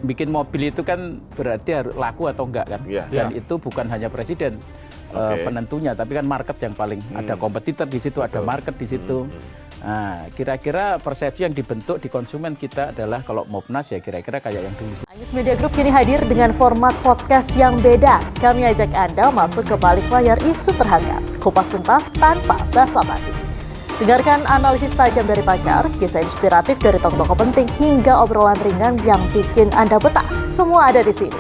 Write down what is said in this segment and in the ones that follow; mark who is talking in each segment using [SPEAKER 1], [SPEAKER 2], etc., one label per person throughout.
[SPEAKER 1] bikin mobil itu kan berarti harus laku atau enggak kan? Dan itu bukan hanya presiden penentunya, tapi kan market yang paling ada kompetitor di situ, ada market di situ. Nah, kira-kira persepsi yang dibentuk di konsumen kita adalah kalau Mopnas ya kira-kira kayak yang dulu.
[SPEAKER 2] iNews Media Group kini hadir dengan format podcast yang beda. Kami ajak Anda masuk ke balik layar isu terhangat, kupas tuntas tanpa basa-basi. Dengarkan analisis tajam dari pakar, kisah inspiratif dari tokoh-tokoh penting, hingga obrolan ringan yang bikin Anda betah. Semua ada di sini.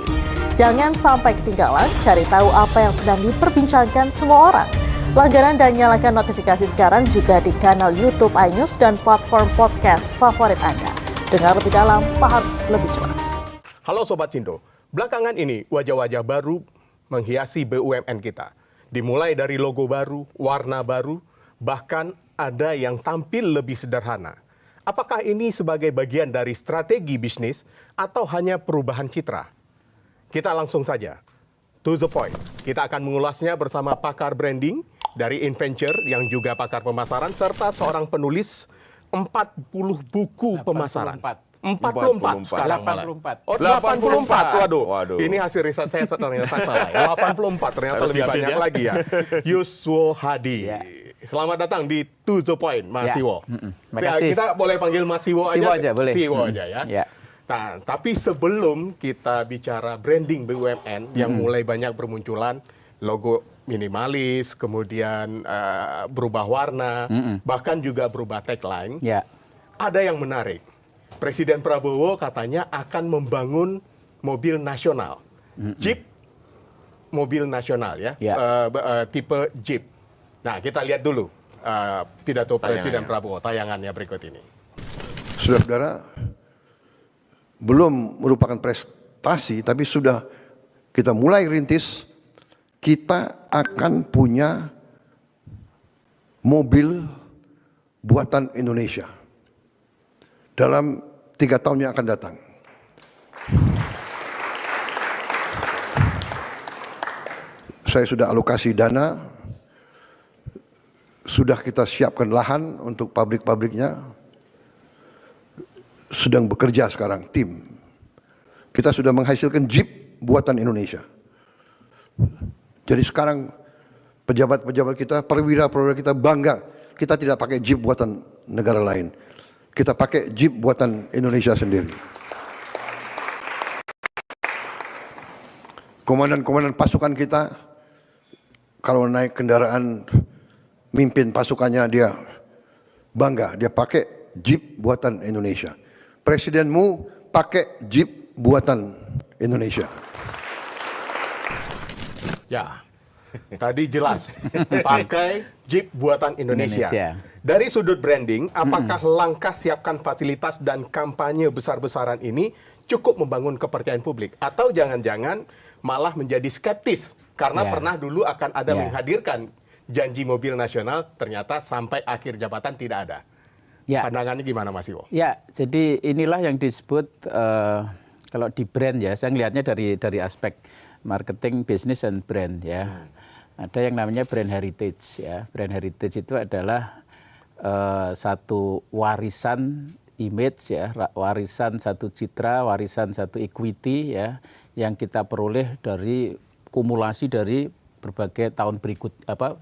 [SPEAKER 2] Jangan sampai ketinggalan, cari tahu apa yang sedang diperbincangkan semua orang. Langganan dan nyalakan notifikasi sekarang juga di kanal YouTube iNews dan platform podcast favorit Anda. Dengar lebih dalam, paham lebih jelas.
[SPEAKER 3] Halo Sobat Cindo, belakangan ini wajah-wajah baru menghiasi BUMN kita. Dimulai dari logo baru, warna baru, bahkan ada yang tampil lebih sederhana. Apakah ini sebagai bagian dari strategi bisnis atau hanya perubahan citra? Kita langsung saja, to the point. Kita akan mengulasnya bersama pakar branding dari InVenture yang juga pakar pemasaran serta seorang penulis 40 buku pemasaran. 44 sekarang malah.
[SPEAKER 1] 84.
[SPEAKER 3] Oh, 84. Waduh. Ini hasil riset saya ternyata salah. 84 ternyata lebih banyak lagi ya. Yuswo Hadi.
[SPEAKER 1] Ya.
[SPEAKER 3] Selamat datang di To The Point, Mas Siwo.
[SPEAKER 1] Makasih.
[SPEAKER 3] Kita boleh panggil Mas Siwo
[SPEAKER 1] aja, boleh.
[SPEAKER 3] Siwo aja ya.
[SPEAKER 1] Ya.
[SPEAKER 3] Nah, tapi sebelum kita bicara branding BUMN yang mulai banyak bermunculan, logo minimalis, kemudian berubah warna, bahkan juga berubah tagline, ada yang menarik. Presiden Prabowo katanya akan membangun mobil nasional, Jeep mobil nasional ya, tipe Jeep. Nah, kita lihat dulu pidato Presiden Prabowo, tayangannya berikut ini.
[SPEAKER 4] Saudara-saudara, belum merupakan prestasi, tapi sudah kita mulai rintis, kita akan punya mobil buatan Indonesia dalam 3 tahun yang akan datang. Saya sudah alokasi dana, sudah kita siapkan lahan untuk pabrik-pabriknya, sedang bekerja sekarang tim. Kita sudah menghasilkan Jeep buatan Indonesia. Jadi sekarang pejabat-pejabat kita, perwira-perwira kita bangga. Kita tidak pakai Jeep buatan negara lain. Kita pakai Jeep buatan Indonesia sendiri. Komandan-komandan pasukan kita, kalau naik kendaraan, mimpin pasukannya dia bangga. Dia pakai Jeep buatan Indonesia. Presidenmu pakai Jeep buatan Indonesia.
[SPEAKER 3] Ya, tadi jelas pakai Jeep buatan Indonesia. Dari sudut branding, apakah langkah siapkan fasilitas dan kampanye besar-besaran ini cukup membangun kepercayaan publik? Atau jangan-jangan malah menjadi skeptis karena pernah dulu akan ada menghadirkan janji mobil nasional, ternyata sampai akhir jabatan tidak ada. Pandangannya gimana Mas Iwo?
[SPEAKER 1] Ya, jadi inilah yang disebut kalau di brand ya, saya melihatnya dari aspek marketing, bisnis, dan brand ya. Ada yang namanya brand heritage ya. Brand heritage itu adalah satu warisan image ya, warisan satu citra, warisan satu equity ya, yang kita peroleh dari kumulasi dari berbagai tahun berikut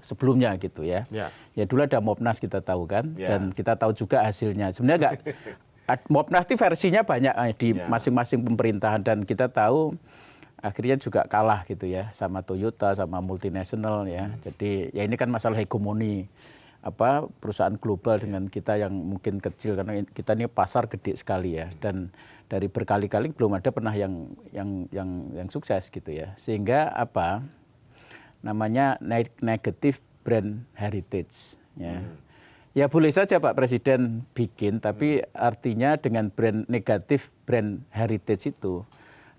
[SPEAKER 1] sebelumnya gitu ya. Ya dulu ada Mopnas kita tahu kan, dan kita tahu juga hasilnya. Sebenarnya Mopnas itu versinya banyak di masing-masing pemerintahan, dan kita tahu akhirnya juga kalah gitu ya sama Toyota, sama multinasional ya. Jadi ya ini kan masalah hegemoni perusahaan global dengan kita yang mungkin kecil, karena kita ini pasar gede sekali ya, dan dari berkali-kali belum ada pernah yang sukses gitu ya. Sehingga namanya negative brand heritage ya. Ya boleh saja Pak Presiden bikin, tapi artinya dengan brand negatif brand heritage itu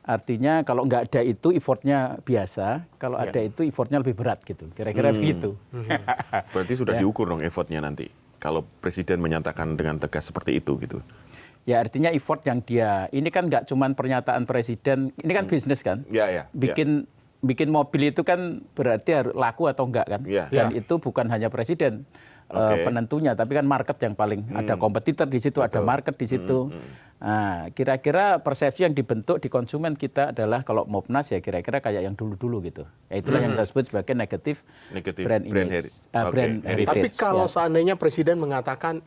[SPEAKER 1] artinya kalau nggak ada itu effortnya biasa, kalau ada itu effortnya lebih berat gitu, kira-kira begitu.
[SPEAKER 5] Berarti sudah diukur dong effortnya nanti kalau Presiden menyatakan dengan tegas seperti itu gitu.
[SPEAKER 1] Ya artinya effort yang ini kan nggak cuma pernyataan Presiden, ini kan bisnis kan, bikin mobil itu kan berarti harus laku atau enggak kan, dan itu bukan hanya Presiden. penentunya, tapi kan market yang paling ada kompetitor di situ, ada market di situ. Nah, kira-kira persepsi yang dibentuk di konsumen kita adalah kalau Mopnas ya kira-kira kayak yang dulu-dulu gitu. Ya itulah yang saya sebut sebagai negatif brand image, brand heritage.
[SPEAKER 3] Tapi kalau
[SPEAKER 1] ya.
[SPEAKER 3] seandainya Presiden mengatakan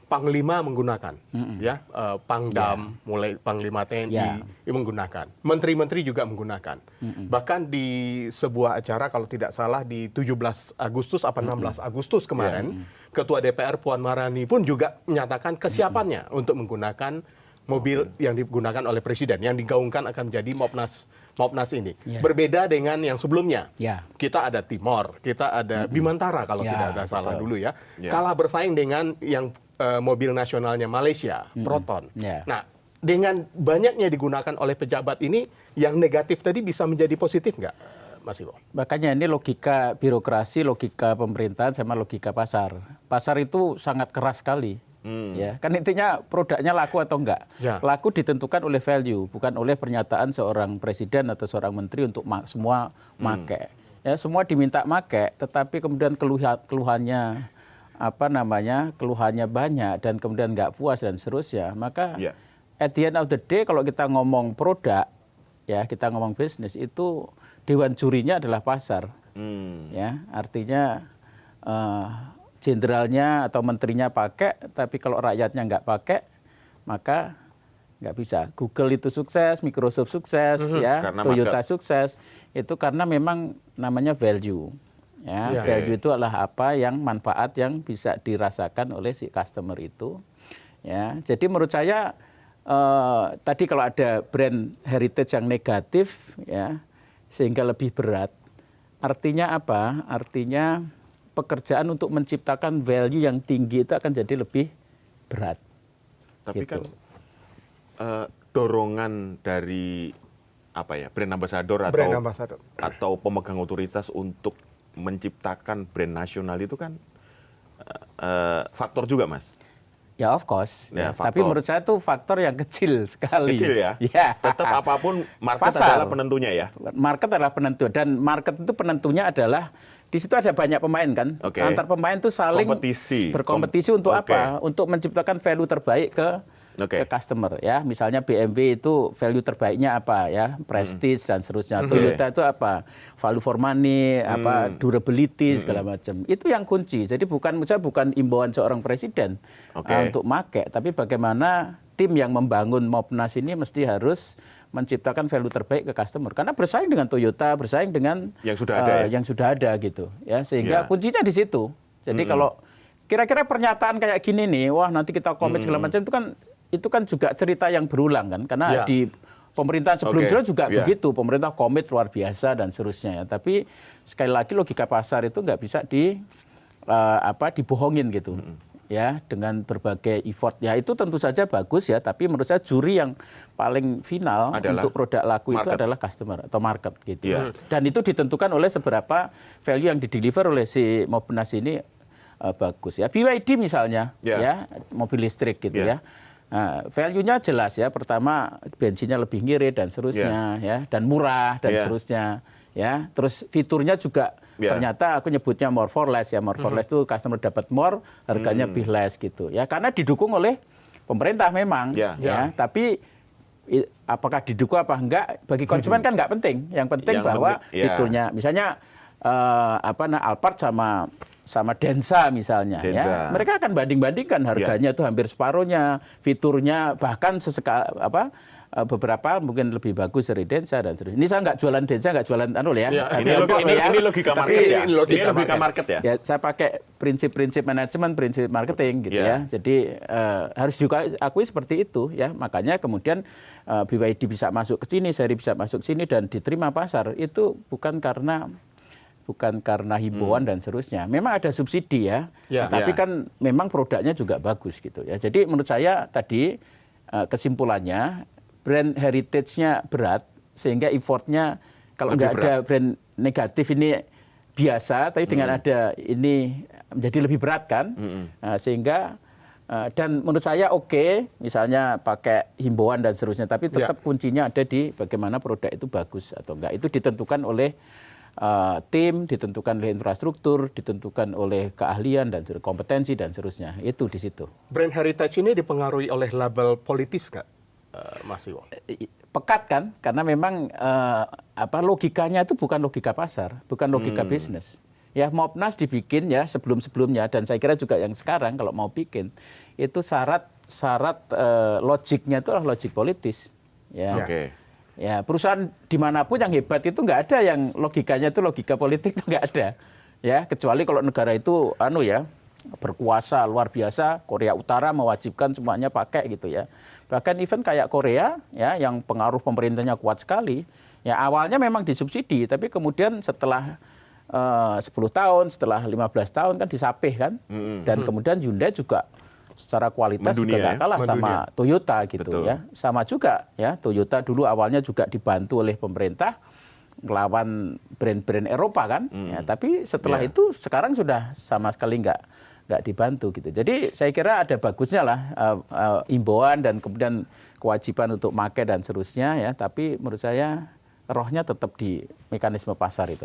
[SPEAKER 3] Panglima menggunakan, ya Pangdam, mulai Panglima TNI menggunakan, menteri-menteri juga menggunakan. Bahkan di sebuah acara kalau tidak salah di 17 Agustus atau 16 Agustus kemarin, Ketua DPR Puan Maharani pun juga menyatakan kesiapannya untuk menggunakan mobil yang digunakan oleh Presiden, yang digaungkan akan menjadi Mopnas ini. Berbeda dengan yang sebelumnya. Kita ada Timor, kita ada Bimantara kalau tidak ada salah dulu ya. Kalah bersaing dengan yang mobil nasionalnya Malaysia, Proton. Nah, dengan banyaknya digunakan oleh pejabat ini, yang negatif tadi bisa menjadi positif nggak, Mas Iwo?
[SPEAKER 1] Makanya ini logika birokrasi, logika pemerintahan sama logika pasar. Pasar itu sangat keras sekali. Ya, kan intinya produknya laku atau enggak. Laku ditentukan oleh value, bukan oleh pernyataan seorang presiden atau seorang menteri untuk semua make. Ya, semua diminta make, tetapi kemudian keluhannya keluhannya banyak dan kemudian nggak puas dan seterusnya, maka at the end of the day kalau kita ngomong produk, ya kita ngomong bisnis, itu dewan jurinya adalah pasar. Ya, artinya jenderalnya atau menterinya pakai, tapi kalau rakyatnya nggak pakai, maka nggak bisa. Google itu sukses, Microsoft sukses, ya, Toyota sukses, itu karena memang namanya value. Ya, value itu adalah apa yang manfaat yang bisa dirasakan oleh si customer itu. Ya, jadi menurut saya tadi kalau ada brand heritage yang negatif, ya, sehingga lebih berat. Artinya apa? Artinya pekerjaan untuk menciptakan value yang tinggi itu akan jadi lebih berat.
[SPEAKER 5] Tapi
[SPEAKER 1] gitu.
[SPEAKER 5] Kan dorongan dari brand ambassador atau pemegang otoritas untuk menciptakan brand nasional itu kan faktor juga, Mas.
[SPEAKER 1] Ya, of course.
[SPEAKER 5] Ya,
[SPEAKER 1] tapi menurut saya itu faktor yang kecil sekali.
[SPEAKER 5] Kecil ya?
[SPEAKER 1] Ya.
[SPEAKER 5] Tetap apapun market
[SPEAKER 1] Pasar
[SPEAKER 5] adalah penentunya ya?
[SPEAKER 1] Market adalah penentu. Dan market itu penentunya adalah, di situ ada banyak pemain kan. Antar pemain itu saling berkompetisi untuk apa? Untuk menciptakan value terbaik ke customer, ya. Misalnya BMW itu value terbaiknya apa, ya, prestige dan seterusnya. Toyota itu apa, value for money, durability segala macam. Itu yang kunci. Jadi bukan imbauan seorang presiden untuk make, tapi bagaimana tim yang membangun Mopnas ini mesti harus menciptakan value terbaik ke customer. Karena bersaing dengan Toyota, bersaing dengan yang sudah ada gitu, ya. Sehingga kuncinya di situ. Jadi kalau kira-kira pernyataan kayak gini nih, wah nanti kita komit segala macam, itu kan juga cerita yang berulang kan, karena di pemerintahan sebelumnya juga begitu, pemerintah komit luar biasa dan seterusnya, ya. Tapi sekali lagi logika pasar itu nggak bisa dibohongin gitu, ya, dengan berbagai effort. Ya itu tentu saja bagus ya, tapi menurut saya juri yang paling final untuk produk laku itu adalah customer atau market gitu. Dan itu ditentukan oleh seberapa value yang dideliver oleh si Mopnas ini bagus ya. BYD misalnya, ya, mobil listrik gitu ya. Nah, value-nya jelas ya. Pertama, bensinnya lebih ngirit dan seterusnya, ya, dan murah dan seterusnya, ya. Terus fiturnya juga ternyata aku nyebutnya more for less ya. More for less itu customer dapat more, harganya lebih less gitu, ya. Karena didukung oleh pemerintah memang, ya. Tapi apakah didukung apa enggak bagi konsumen kan nggak penting. Yang penting bahwa fiturnya, misalnya Alphard sama Denza misalnya, ya, mereka akan banding-bandingkan harganya itu hampir separuhnya, fiturnya bahkan beberapa mungkin lebih bagus dari Denza dan seterusnya. Ini saya nggak jualan Denza, nggak jualan ya.
[SPEAKER 5] Ini logika market ya. Ini logika market ya.
[SPEAKER 1] Ya, saya pakai prinsip-prinsip manajemen, prinsip marketing gitu ya. Jadi harus juga akui seperti itu ya. Makanya kemudian BYD bisa masuk ke sini, Seri bisa masuk ke sini dan diterima pasar, itu bukan karena himbauan dan seterusnya. Memang ada subsidi ya, tapi kan memang produknya juga bagus gitu ya. Jadi menurut saya tadi kesimpulannya brand heritage-nya berat, sehingga effortnya kalau nggak ada brand negatif ini biasa, tapi dengan ada ini menjadi lebih berat kan, sehingga dan menurut saya misalnya pakai himbauan dan seterusnya, tapi tetap kuncinya ada di bagaimana produk itu bagus atau enggak. Itu ditentukan oleh tim, ditentukan oleh infrastruktur, ditentukan oleh keahlian dan kompetensi dan seterusnya. Itu di situ.
[SPEAKER 3] Brand heritage ini dipengaruhi oleh label politis nggak, Mas Iwo?
[SPEAKER 1] Pekat kan, karena memang logikanya itu bukan logika pasar, bukan logika bisnis. Ya, Mopnas dibikin ya sebelum-sebelumnya, dan saya kira juga yang sekarang kalau mau bikin itu syarat logiknya itu adalah logik politis. Ya.
[SPEAKER 5] Oke.
[SPEAKER 1] Ya, perusahaan dimanapun yang hebat itu nggak ada yang logikanya itu logika politik itu nggak ada. Ya, kecuali kalau negara itu berkuasa luar biasa, Korea Utara mewajibkan semuanya pakai gitu ya. Bahkan event kayak Korea ya yang pengaruh pemerintahnya kuat sekali, ya awalnya memang disubsidi, tapi kemudian setelah 10 tahun, setelah 15 tahun kan disapih kan. Dan kemudian Hyundai juga secara kualitas
[SPEAKER 5] Mendunia,
[SPEAKER 1] juga nggak kalah sama Toyota gitu.
[SPEAKER 5] Betul.
[SPEAKER 1] Ya. Sama juga ya, Toyota dulu awalnya juga dibantu oleh pemerintah melawan brand-brand Eropa kan. Ya, tapi setelah itu sekarang sudah sama sekali nggak dibantu gitu. Jadi saya kira ada bagusnya lah imbauan dan kemudian kewajiban untuk pakai dan seterusnya ya. Tapi menurut saya rohnya tetap di mekanisme pasar itu.